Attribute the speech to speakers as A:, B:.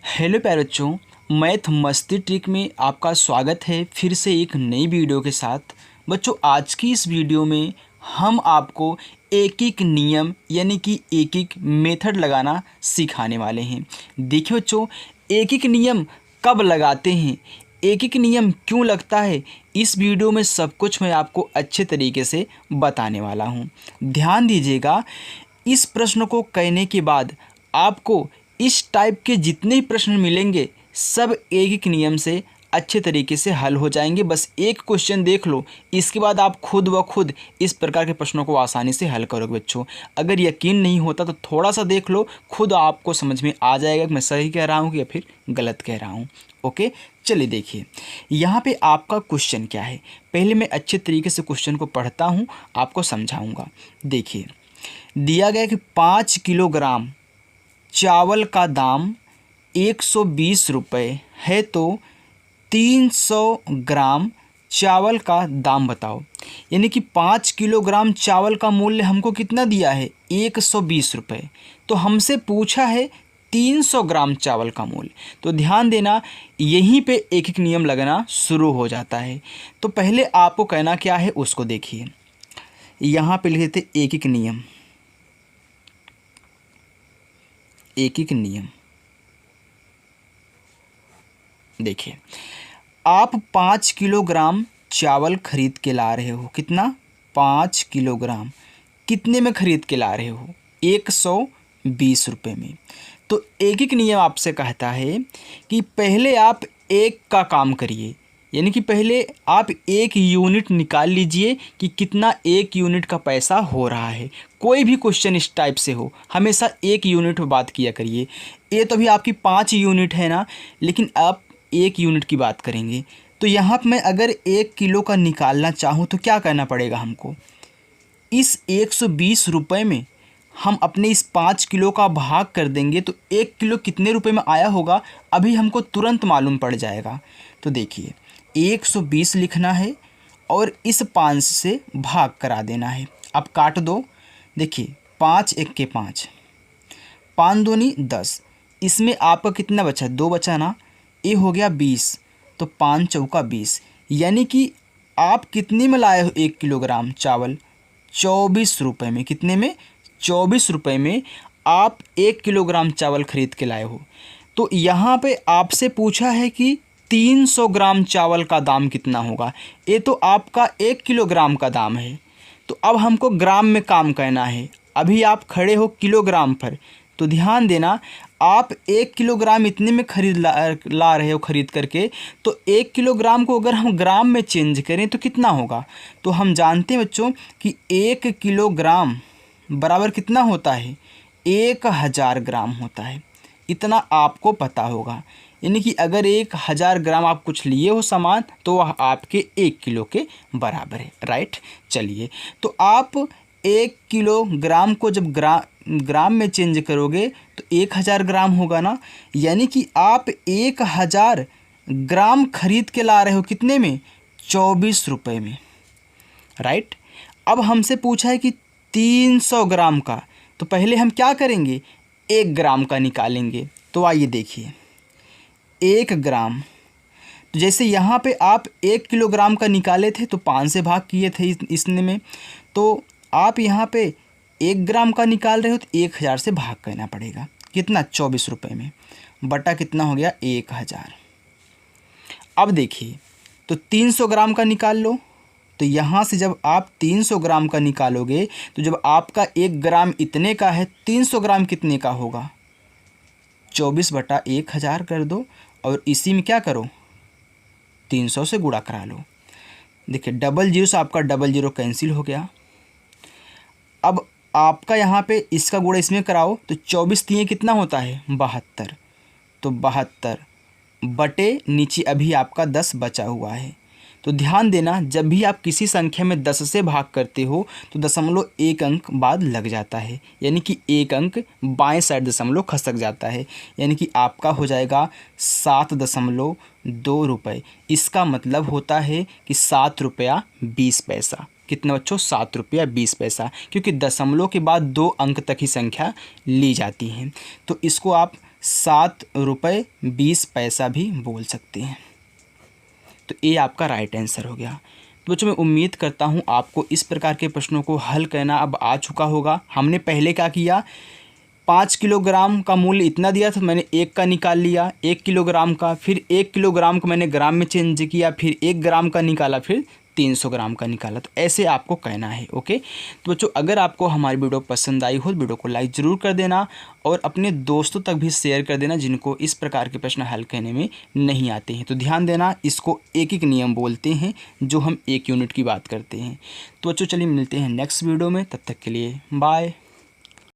A: Hello प्यारे बच्चों, math मस्ती ट्रिक में आपका स्वागत है फिर से एक नई वीडियो के साथ। बच्चों, आज की इस वीडियो में हम आपको एक एक नियम यानी कि एक एक मेथड लगाना सिखाने वाले हैं। देखिए बच्चों, एक एक नियम कब लगाते हैं, एक एक नियम क्यों लगता है, इस वीडियो में सब कुछ मैं आपको अच्छे तरीके से बताने वाला हूँ। ध्यान दीजिएगा, इस प्रश्न को कहने के बाद आपको इस टाइप के जितने ही प्रश्न मिलेंगे सब एक एक नियम से अच्छे तरीके से हल हो जाएंगे। बस एक क्वेश्चन देख लो, इसके बाद आप खुद व खुद इस प्रकार के प्रश्नों को आसानी से हल करोगे। बच्चों, अगर यकीन नहीं होता तो थोड़ा सा देख लो, खुद आपको समझ में आ जाएगा कि मैं सही कह रहा हूँ या फिर गलत कह रहा हूँ। ओके, चलिए देखिए यहाँ पे आपका क्वेश्चन क्या है। पहले मैं अच्छे तरीके से क्वेश्चन को पढ़ता हूँ, आपको समझाऊँगा। देखिए, दिया गया कि 5 किलोग्राम चावल का दाम 120 रुपये है, तो 300 ग्राम चावल का दाम बताओ। यानी कि 5 किलोग्राम चावल का मूल्य हमको कितना दिया है, 120 रुपये। तो हमसे पूछा है 300 ग्राम चावल का मूल्य। तो ध्यान देना, यहीं पे एक एक नियम लगना शुरू हो जाता है। तो पहले आपको कहना क्या है उसको देखिए। यहाँ पे लिखे थे एक एक नियम, एक एक नियम। देखिए, आप 5 किलोग्राम चावल खरीद के ला रहे हो। कितना? 5 किलोग्राम। कितने में खरीद के ला रहे हो? 120 रुपये में। तो एक एक नियम आपसे कहता है कि पहले आप एक का काम करिए, यानी कि पहले आप एक यूनिट निकाल लीजिए कि कितना एक यूनिट का पैसा हो रहा है। कोई भी क्वेश्चन इस टाइप से हो, हमेशा एक यूनिट पर बात किया करिए। ये तो भी आपकी 5 यूनिट है ना, लेकिन आप एक यूनिट की बात करेंगे। तो यहाँ पर मैं अगर 1 किलो का निकालना चाहूँ तो क्या करना पड़ेगा हमको? इस 120 रुपये में हम अपने इस 5 किलो का भाग कर देंगे तो 1 किलो कितने रुपए में आया होगा अभी हमको तुरंत मालूम पड़ जाएगा। तो देखिए, 120 लिखना है और इस 5 से भाग करा देना है। अब काट दो। देखिए, 5 एक के 5, 5 दूनी 10। इसमें आपका कितना बचा? 2 बचा ना। ये हो गया 20, तो 5 चौका 20। यानी कि आप कितने में लाए हो 1 किलोग्राम चावल? 24 रुपये में। कितने में? 24 रुपये में आप 1 किलोग्राम चावल खरीद के लाए हो। तो यहाँ पे आपसे पूछा है कि 300 ग्राम चावल का दाम कितना होगा। ये तो आपका 1 किलोग्राम का दाम है, तो अब हमको ग्राम में काम करना है। अभी आप खड़े हो किलोग्राम पर, तो ध्यान देना, आप 1 किलोग्राम इतने में ला रहे हो खरीद करके, तो 1 किलोग्राम को अगर हम ग्राम में चेंज करें तो कितना होगा? तो हम जानते हैं बच्चों कि 1 किलोग्राम बराबर कितना होता है? 1000 ग्राम होता है। इतना आपको पता होगा। यानी कि अगर 1000 ग्राम आप कुछ लिए हो सामान तो वह आपके 1 किलो के बराबर है। राइट। चलिए, तो आप 1 किलोग्राम को जब ग्राम में चेंज करोगे तो 1000 ग्राम होगा ना। यानी कि आप 1000 ग्राम खरीद के ला रहे हो। कितने में? 24 रुपये में। राइट। अब हमसे पूछा है कि 300 ग्राम का, तो पहले हम क्या करेंगे? 1 ग्राम का निकालेंगे। तो आइए देखिए, 1 ग्राम, तो जैसे यहाँ पे आप 1 किलोग्राम का निकाले थे तो 5 से भाग किए थे इसने में, तो आप यहाँ पे 1 ग्राम का निकाल रहे हो तो 1000 से भाग करना पड़ेगा। कितना? 24 रुपये में, बटा कितना हो गया? 1000। अब देखिए, तो 300 ग्राम का निकाल लो। तो यहाँ से जब आप 300 ग्राम का निकालोगे तो जब आपका 1 ग्राम इतने का है, 300 ग्राम कितने का होगा? 24 बटा 1000 कर दो और इसी में क्या करो? 300 से गुणा करा लो। देखिए, डबल जीरो से आपका डबल जीरो कैंसिल हो गया। अब आपका यहाँ पे इसका गुणा इसमें कराओ तो 24 तीन कितना होता है? 72। तो 72 बटे नीचे अभी आपका 10 बचा हुआ है। तो ध्यान देना, जब भी आप किसी संख्या में 10 से भाग करते हो तो 0.1 अंक बाद लग जाता है, यानी कि 1 अंक बाएं साइड दशमलव खसक जाता है। यानी कि आपका हो जाएगा 7.2 रुपये। इसका मतलब होता है कि 7 रुपया 20 पैसा। कितना बच्चों? 7 रुपया 20 पैसा, क्योंकि दशमलव के बाद 2 अंक तक ही संख्या ली जाती है। तो इसको आप 7 रुपये 20 पैसा भी बोल सकते हैं। तो ये आपका राइट आंसर हो गया। तो बच्चों मैं उम्मीद करता हूँ आपको इस प्रकार के प्रश्नों को हल करना अब आ चुका होगा। हमने पहले क्या किया, 5 किलोग्राम का मूल्य इतना दिया था, मैंने 1 का निकाल लिया 1 किलोग्राम का, फिर 1 किलोग्राम को मैंने ग्राम में चेंज किया, फिर 1 ग्राम का निकाला, फिर 300 ग्राम का निकाला। तो ऐसे आपको कहना है। ओके, तो बच्चों अगर आपको हमारी वीडियो पसंद आई हो तो वीडियो को लाइक ज़रूर कर देना और अपने दोस्तों तक भी शेयर कर देना जिनको इस प्रकार के प्रश्न हल करने में नहीं आते हैं। तो ध्यान देना, इसको एक एक नियम बोलते हैं जो हम 1 यूनिट की बात करते हैं। तो बच्चों चलिए मिलते हैं नेक्स्ट वीडियो में, तब तक के लिए बाय।